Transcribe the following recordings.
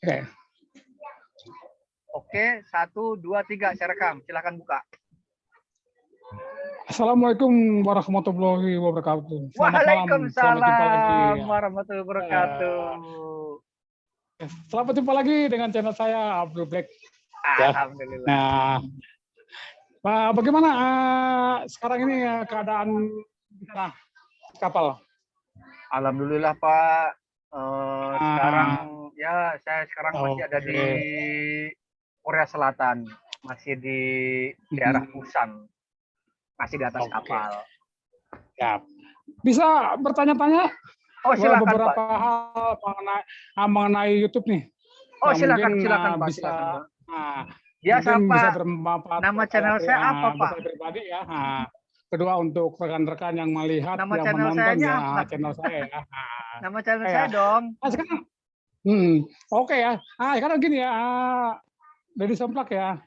Oke. Oke, 1, 2, 3, saya rekam. Silakan buka. Assalamualaikum warahmatullahi wabarakatuh. Selamat malam. Selamat jumpa lagi. Waalaikumsalam warahmatullahi wabarakatuh. Selamat jumpa lagi dengan channel saya Abdul Black. Alhamdulillah. Nah, Pak, bagaimana sekarang ini keadaan kapal? Alhamdulillah Pak. Sekarang ya saya masih ada di Korea Selatan, masih di daerah Busan, masih di atas kapal. Ya. Bisa bertanya-tanya? Oh silakan beberapa Pak. hal mengenai YouTube nih. Oh silakan Pak. Bisa, dia bisa Pak. bermanfaat. Nama channel saya apa Pak? Pribadi ya. Kedua untuk rekan-rekan yang melihat, nama yang channel menonton saya ya channel saya ya. Nama channel saya dong. Sekarang, oke ya. Sekarang gini ya, dari Somplak ya.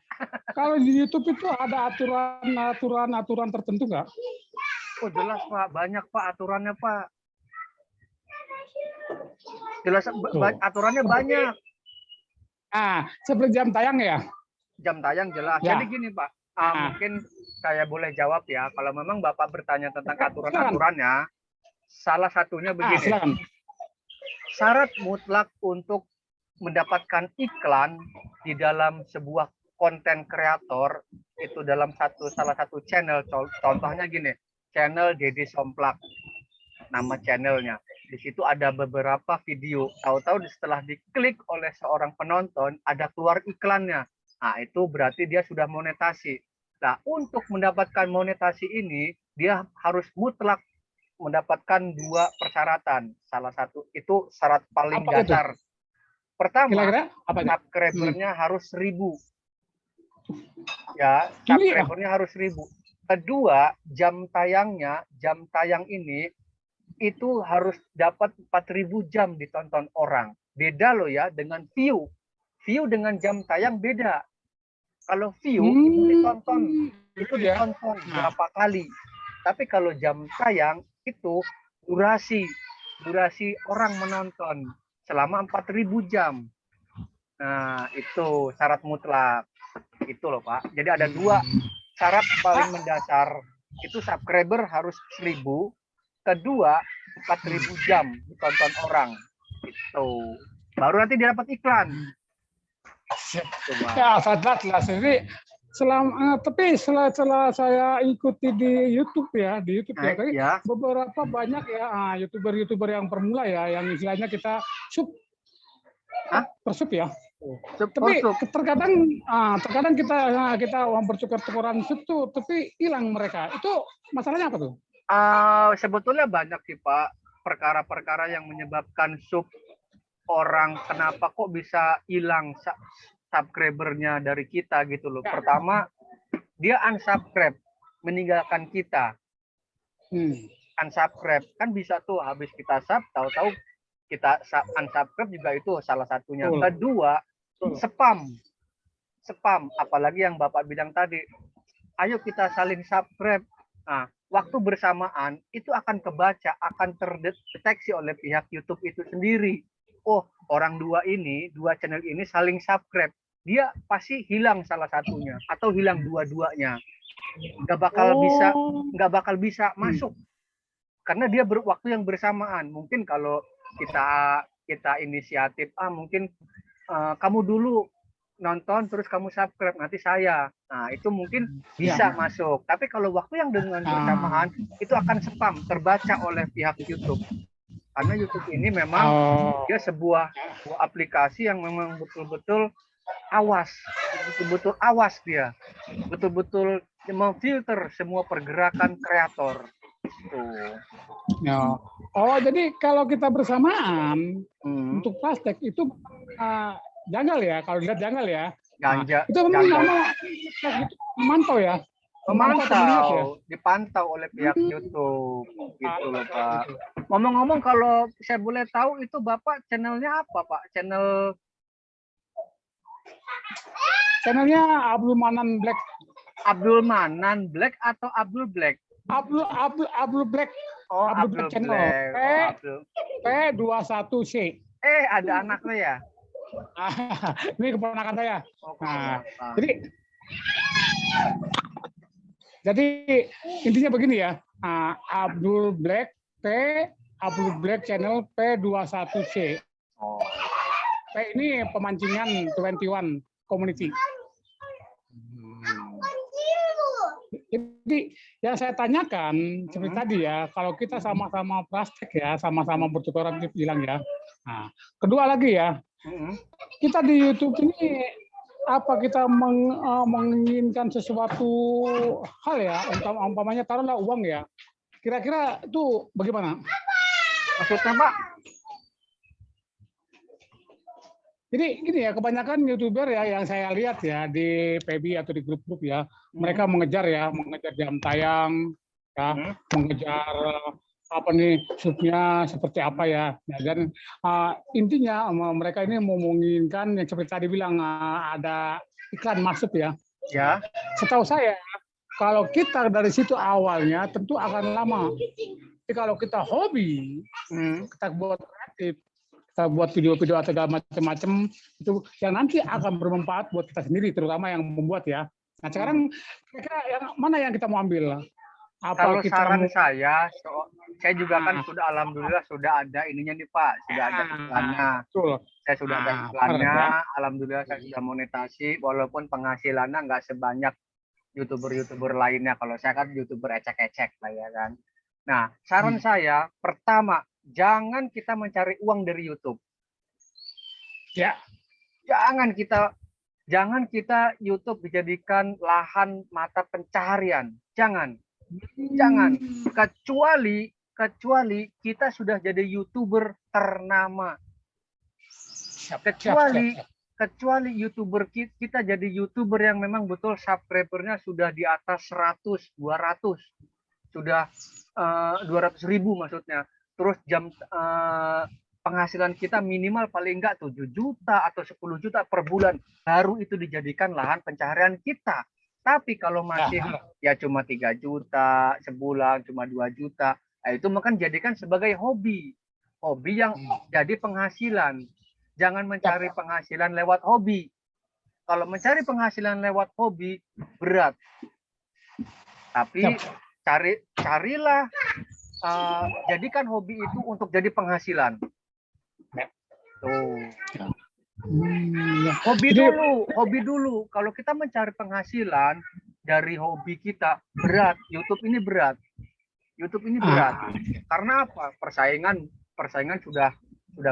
Kalau di YouTube itu ada aturan tertentu nggak? Oh jelas Pak, banyak Pak aturannya Pak. Jelas aturannya banyak. Seperti jam tayang ya? Jam tayang jelas. Ya. Jadi gini Pak, mungkin saya boleh jawab ya. Kalau memang Bapak bertanya tentang aturan-aturannya, salah satunya begini. Silakan. Syarat mutlak untuk mendapatkan iklan di dalam sebuah konten kreator itu dalam salah satu channel. Contohnya gini, channel Deddy Somplak. Nama channelnya. Di situ ada beberapa video. Tahu-tahu setelah diklik oleh seorang penonton ada keluar iklannya. Nah, itu berarti dia sudah monetasi. Nah, untuk mendapatkan monetasi ini, dia harus mutlak mendapatkan 2 persyaratan. Salah satu itu syarat paling dasar. Pertama, subscribernya harus 1000. Ya, subscribernya harus 1000. Kedua, jam tayang ini itu harus dapat 4000 jam ditonton orang. Beda loh ya dengan view. View dengan jam tayang beda. Kalau view itu ditonton berapa kali. Tapi kalau jam tayang itu durasi orang menonton selama 4000 jam. Nah, itu syarat mutlak. Itu loh, Pak. Jadi ada 2 syarat paling mendasar. Itu subscriber harus 1000. Kedua, 4000 jam ditonton orang. Itu. Baru nanti dia dapat iklan. Ya, jelas. Jadi tapi setelah saya ikuti di YouTube ya, beberapa banyak ya YouTuber yang permula ya, yang istilahnya kita persub ya. Tapi terkadang kita bertukar-tukaran sub tuh, tapi hilang mereka. Itu masalahnya apa tuh? Sebetulnya banyak sih Pak perkara-perkara yang menyebabkan sub orang kenapa kok bisa hilang subscribernya dari kita gitu loh. Pertama, dia unsubscribe, meninggalkan kita. Unsubscribe kan bisa tuh habis kita tahu-tahu kita unsubscribe juga itu salah satunya. Kedua, spam, apalagi yang Bapak bilang tadi. Ayo kita saling subscribe. Nah, waktu bersamaan itu akan kebaca, akan terdeteksi oleh pihak YouTube itu sendiri. Oh, orang dua channel ini saling subscribe. Dia pasti hilang salah satunya atau hilang dua-duanya. Nggak bakal bisa masuk. Karena dia waktu yang bersamaan. Mungkin kalau kita inisiatif, mungkin kamu dulu nonton terus kamu subscribe, nanti saya. Nah, itu mungkin bisa masuk. Tapi kalau waktu yang dengan bersamaan itu akan spam, terbaca oleh pihak YouTube. Karena YouTube ini memang dia sebuah aplikasi yang memang betul-betul awas dia. Betul-betul memfilter semua pergerakan kreator. Tuh. Oh, jadi kalau kita bersamaan untuk praktek itu janggal ya, kalau dilihat janggal ya. Itu memang memantau ya. Dipantau oleh pihak YouTube gitu loh Pak. Ngomong-ngomong kalau saya boleh tahu itu Bapak channelnya apa Pak? Channelnya Abdul Manan Black. Abdul Manan Black atau Abdul Black? Abdul Black. Oh, Abdul Black. P21C. Ada anaknya ya? Ini keponakan saya. Oh, Nah, keponakan. jadi intinya begini ya. Abdul Black Channel P21C. Oh. P ini pemancingan 21 community. Jadi yang saya tanyakan seperti tadi ya, kalau kita sama-sama praktek ya, sama-sama bertukaran bilang ya. Nah, kedua lagi ya, kita di YouTube ini apa kita menginginkan sesuatu hal ya, umpamanya taruhlah uang ya. Kira-kira itu bagaimana? Maksudnya Pak? Jadi gini ya, kebanyakan YouTuber ya yang saya lihat ya di PB atau di grup-grup ya, mereka mengejar jam tayang, ya, mengejar apa nih subnya seperti apa ya. Dan intinya mereka ini menginginkan yang seperti tadi bilang ada iklan masuk ya. Ya. Setahu saya kalau kita dari situ awalnya tentu akan lama. Tapi kalau kita hobi, kita buat kreatif, kita buat video-video atau macam-macam itu yang nanti akan bermanfaat buat kita sendiri, terutama yang membuat ya. Nah sekarang kira-kira yang mana yang kita mau ambil? Kalau saran saya juga kan sudah alhamdulillah sudah ada ininya nih Pak, sudah ada iklannya. Saya sudah ada iklannya, alhamdulillah saya sudah monetasi, walaupun penghasilannya nggak sebanyak YouTuber lainnya. Kalau saya kan YouTuber ecek-ecek lah ya kan. Nah, saran saya pertama, jangan kita mencari uang dari YouTube. Ya. Jangan kita YouTube dijadikan lahan mata pencaharian. Jangan. Kecuali kita sudah jadi YouTuber ternama. Kecuali YouTuber kita jadi YouTuber yang memang betul subscribernya sudah di atas 100, 200. Sudah 200.000 maksudnya. Terus penghasilan kita minimal paling enggak 7 juta atau 10 juta per bulan. Baru itu dijadikan lahan pencaharian kita. Tapi kalau masih ya cuma 3 juta sebulan, cuma 2 juta, nah itu makan jadikan sebagai hobi. Hobi yang jadi penghasilan. Jangan mencari penghasilan lewat hobi. Kalau mencari penghasilan lewat hobi, berat. Tapi carilah, jadikan hobi itu untuk jadi penghasilan. Tuh. Hobi dulu. Kalau kita mencari penghasilan dari hobi kita, berat. YouTube ini berat. Karena apa? Persaingan sudah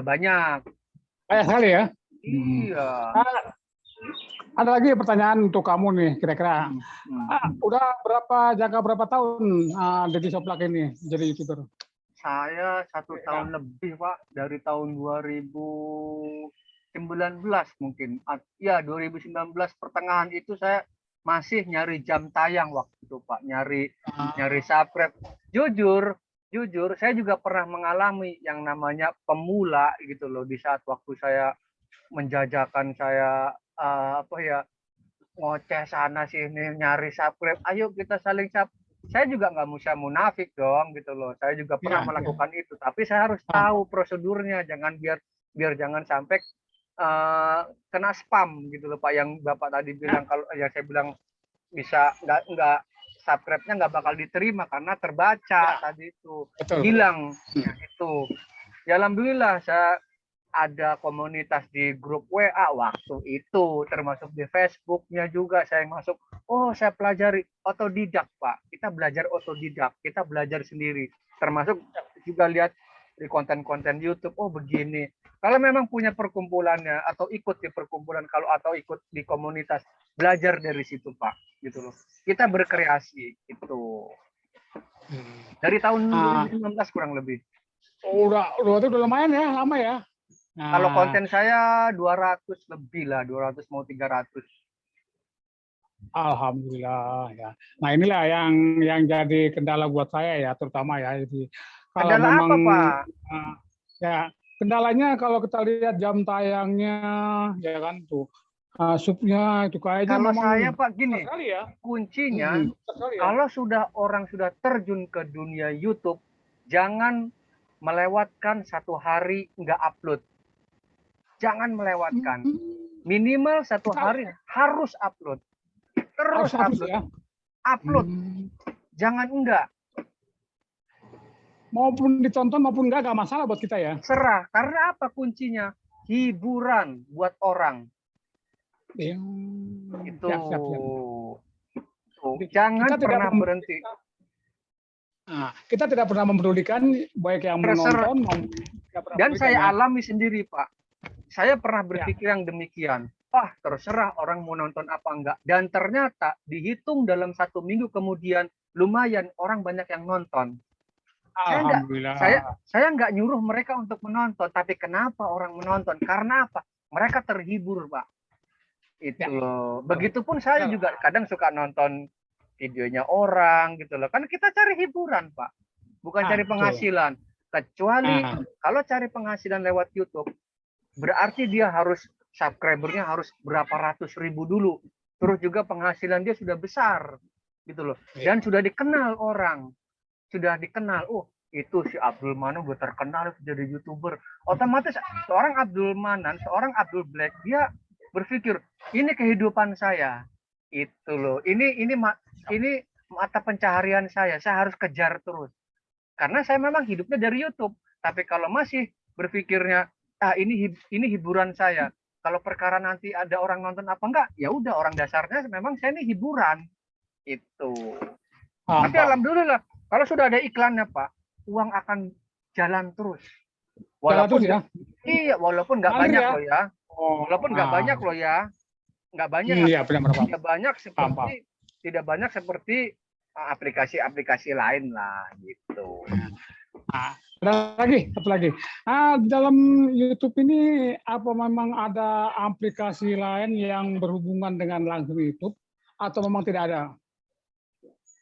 banyak. Banyak sekali ya. Iya. Ada lagi pertanyaan untuk kamu nih, kira-kira. Udah jangka berapa tahun Deddy Soplak ini jadi YouTuber? Saya 1 tahun lebih, Pak. Dari tahun 2019 mungkin. Ya, 2019 pertengahan itu saya masih nyari jam tayang waktu itu, Pak. Nyari subscribe. Jujur, saya juga pernah mengalami yang namanya pemula gitu loh. Di saat waktu saya menjajakan saya ngoceh sana sini nyari subscribe, ayo kita saling saya juga nggak bisa munafik dong gitu loh, saya juga pernah melakukan itu, tapi saya harus tahu prosedurnya, jangan biar jangan sampai kena spam gitu loh Pak, yang Bapak tadi bilang. Kalau yang saya bilang bisa nggak subscribe-nya nggak bakal diterima karena terbaca tadi itu. Hilang itu. Ya alhamdulillah saya ada komunitas di grup WA waktu itu, termasuk di Facebooknya juga saya masuk. Oh, saya pelajari otodidak, Pak. Kita belajar otodidak, kita belajar sendiri. Termasuk juga lihat di konten-konten YouTube, oh begini. Kalau memang punya perkumpulannya atau ikut di perkumpulan atau ikut di komunitas, belajar dari situ, Pak. Gitu loh. Kita berkreasi itu. Dari tahun 2019 kurang lebih. Udah lumayan ya, lama ya. Nah, kalau konten saya 200 lebih lah, 200 mau 300. Alhamdulillah ya. Nah inilah yang jadi kendala buat saya ya, terutama ya. Jadi kalau kendala memang, apa Pak? Ya kendalanya kalau kita lihat jam tayangnya, ya kan tuh subnya itu kayaknya. Kalau saya Pak gini, kuncinya kalau orang sudah terjun ke dunia YouTube, jangan melewatkan 1 hari nggak upload. jangan melewatkan. Minimal 1 hari harus upload. Terus upload. Ya? Upload. Jangan enggak. Maupun ditonton maupun enggak masalah buat kita ya. Serah. Karena apa kuncinya? Hiburan buat orang. Itu. Siap. Jangan pernah berhenti. Nah, kita tidak pernah mempedulikan baik yang menonton maupun dan saya alami sendiri, Pak. Saya pernah berpikir yang demikian. Terserah orang mau nonton apa enggak. Dan ternyata dihitung dalam 1 minggu kemudian lumayan orang banyak yang nonton. Saya nggak nyuruh mereka untuk menonton, tapi kenapa orang menonton? Karena apa? Mereka terhibur, Pak. Itu loh. Begitupun saya juga kadang suka nonton videonya orang gitu loh. Kan kita cari hiburan, Pak. Bukan cari penghasilan. Kecuali kalau cari penghasilan lewat YouTube, berarti dia harus subscribernya harus berapa ratus ribu dulu. Terus juga penghasilan dia sudah besar gitu loh. Dan sudah dikenal orang. Sudah dikenal. Oh, itu si Abdul Manan udah terkenal jadi YouTuber. Otomatis seorang Abdul Manan, seorang Abdul Black, dia berpikir, ini kehidupan saya. Itu loh. Ini mata pencaharian saya harus kejar terus. Karena saya memang hidupnya dari YouTube. Tapi kalau masih berpikirnya, ini hiburan saya. Kalau perkara nanti ada orang nonton apa enggak, ya udah orang dasarnya memang saya ini hiburan. Itu. Tapi alhamdulillah, kalau sudah ada iklannya, Pak, uang akan jalan terus. Walaupun iya, walaupun nggak banyak loh ya. Walaupun nggak banyak loh ya. Nggak banyak. Tidak banyak seperti aplikasi-aplikasi lain lah gitu. Satu lagi. Dalam YouTube ini apa memang ada aplikasi lain yang berhubungan dengan langsung YouTube atau memang tidak ada?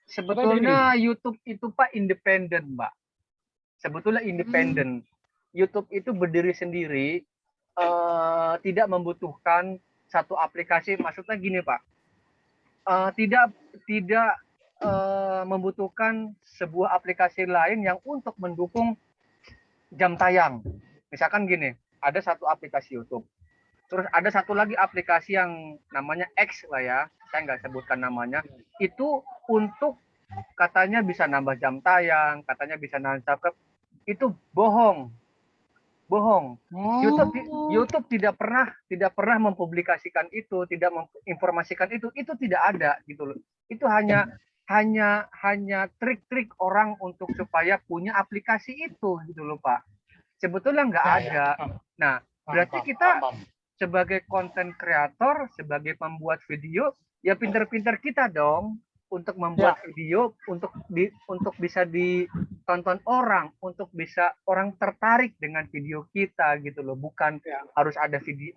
Sebetulnya YouTube itu, Pak, independen, Pak. Sebetulnya independen. YouTube itu berdiri sendiri, tidak membutuhkan satu aplikasi. Maksudnya gini, Pak. Tidak membutuhkan sebuah aplikasi lain yang untuk mendukung jam tayang. Misalkan gini, ada satu aplikasi YouTube. Terus ada satu lagi aplikasi yang namanya X lah ya, saya nggak sebutkan namanya. Itu untuk katanya bisa nambah jam tayang, katanya bisa nambah subscribe. Itu bohong. YouTube tidak pernah mempublikasikan itu, tidak menginformasikan itu tidak ada gitu loh. Itu hanya trik-trik orang untuk supaya punya aplikasi itu gitu loh, Pak. Sebetulnya nggak ada. Nah, berarti kita sebagai konten kreator, sebagai pembuat video, ya pinter-pinter kita dong untuk membuat video untuk bisa ditonton orang, untuk bisa orang tertarik dengan video kita gitu loh. Bukan harus ada video,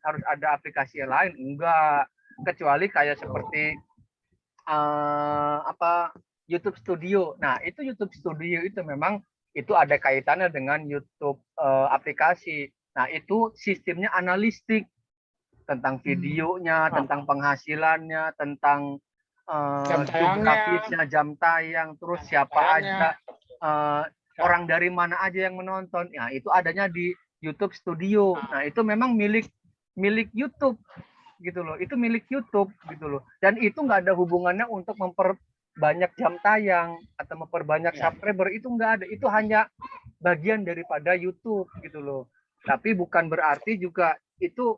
harus ada aplikasi yang lain, enggak. Kecuali kayak seperti YouTube Studio. Nah, itu YouTube Studio itu memang itu ada kaitannya dengan YouTube aplikasi. Nah, itu sistemnya analistik tentang videonya, tentang penghasilannya, tentang grafisnya, jam tayang, terus siapa aja, orang dari mana aja yang menonton. Ya, itu adanya di YouTube Studio. Nah, itu memang milik YouTube gitu loh. Itu milik YouTube gitu loh. Dan itu nggak ada hubungannya untuk memperbanyak jam tayang atau memperbanyak subscriber, itu nggak ada. Itu hanya bagian daripada YouTube gitu loh. Tapi bukan berarti juga itu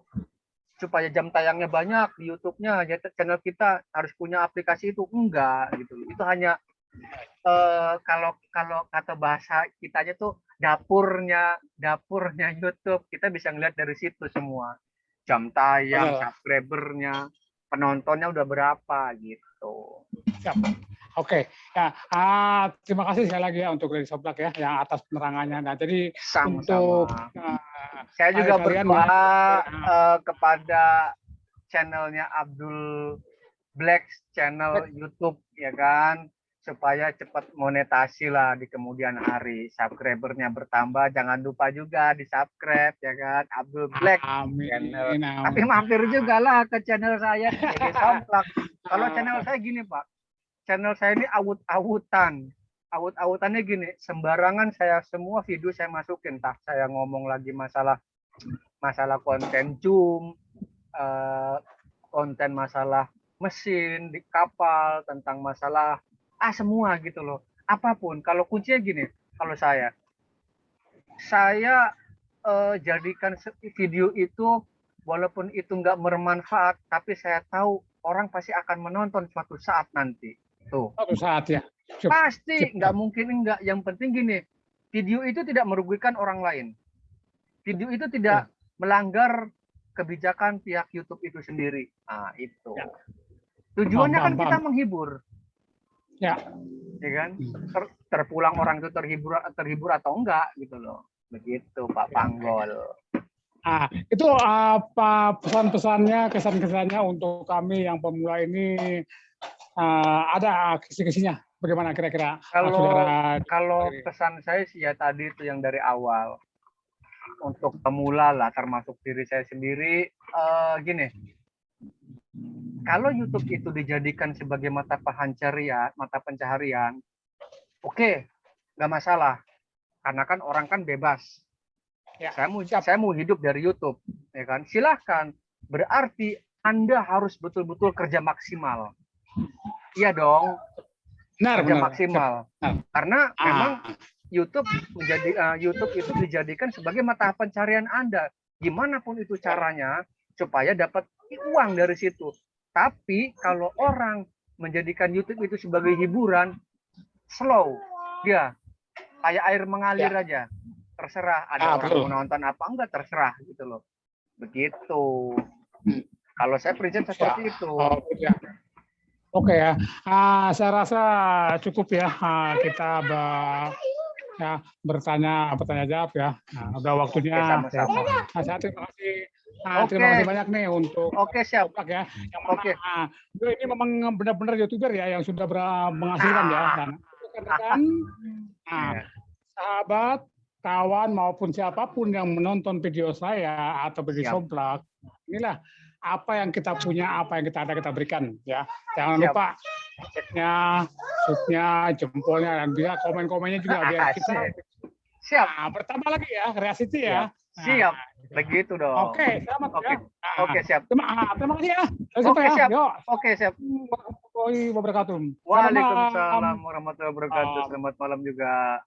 supaya jam tayangnya banyak di YouTube-nya, ya channel kita harus punya aplikasi itu, enggak gitu. Itu hanya kalau kata bahasa kitanya tuh dapurnya YouTube. Kita bisa ngeliat dari situ semua. Jam tayang, subscribernya, penontonnya udah berapa gitu. Oke, ya, terima kasih sekali lagi ya untuk Lady Soblak ya yang atas penerangannya. Nah, jadi untuk saya juga berdoa kepada channelnya Abdul Black, channel YouTube ya kan, supaya cepat monetasi lah di kemudian hari, subscribernya bertambah. Jangan lupa juga di subscribe ya kan, Abdul Black channel. Tapi mampir juga lah ke channel saya Lady Soblak. Kalau channel saya gini, Pak. Channel saya ini awut-awutannya gini, sembarangan semua video saya masukin. Saya ngomong lagi masalah masalah konten Zoom, konten masalah mesin di kapal, tentang masalah semua gitu loh. Apapun. Kalau kuncinya gini, kalau saya jadikan video itu walaupun itu nggak bermanfaat, tapi saya tahu orang pasti akan menonton suatu saat nanti. Tuh. Suatu saat ya. Pasti nggak mungkin enggak. Yang penting gini, video itu tidak merugikan orang lain. Video itu tidak melanggar kebijakan pihak YouTube itu sendiri. Nah, itu. Ya. Tujuannya kan kita menghibur. Ya. Ya kan? Terpulang orang itu terhibur atau enggak gitu loh. Begitu Pak Panggol. Itu apa pesan-pesannya, kesan-kesannya untuk kami yang pemula ini, ada kisi-kisinya bagaimana kira-kira? Kalau pesan saya sih ya tadi itu yang dari awal. Untuk pemula lah, termasuk diri saya sendiri, gini, kalau YouTube itu dijadikan sebagai mata pencaharian, oke, nggak masalah, karena kan orang kan bebas. Ya, saya mau hidup dari YouTube, ya kan? Silahkan. Berarti Anda harus betul-betul kerja maksimal. Iya dong, kerja maksimal. Karena memang YouTube itu dijadikan sebagai mata pencarian Anda. Gimana pun itu caranya supaya dapat uang dari situ. Tapi kalau orang menjadikan YouTube itu sebagai hiburan, slow. Dia kayak air mengalir aja. Terserah ada orang mau nonton apa enggak, terserah gitu loh. Begitu. Kalau saya prinsip seperti itu. Oke ya. Saya rasa cukup ya kita bertanya jawab ya. Udah waktunya. Saya terima kasih. Terima kasih banyak nih untuk siap ya. Yang mana, ini memang benar-benar YouTuber ya yang sudah menghasilkan ya. Dan rekan-rekan, sahabat, kawan maupun siapapun yang menonton video saya atau video Somplak, inilah apa yang kita punya, apa yang kita ada kita berikan ya. Jangan lupa like-nya, subnya, jempolnya, dan bisa komen-komennya juga biar kita bertambah lagi ya kreasi ya. Siap. Begitu dong. Oke, selamat ya. Oke, siap. Terima kasih ya. Siap. Oke, siap. Warahmatullahi wabarakatuh. Waalaikumsalam warahmatullahi wabarakatuh. Selamat malam juga.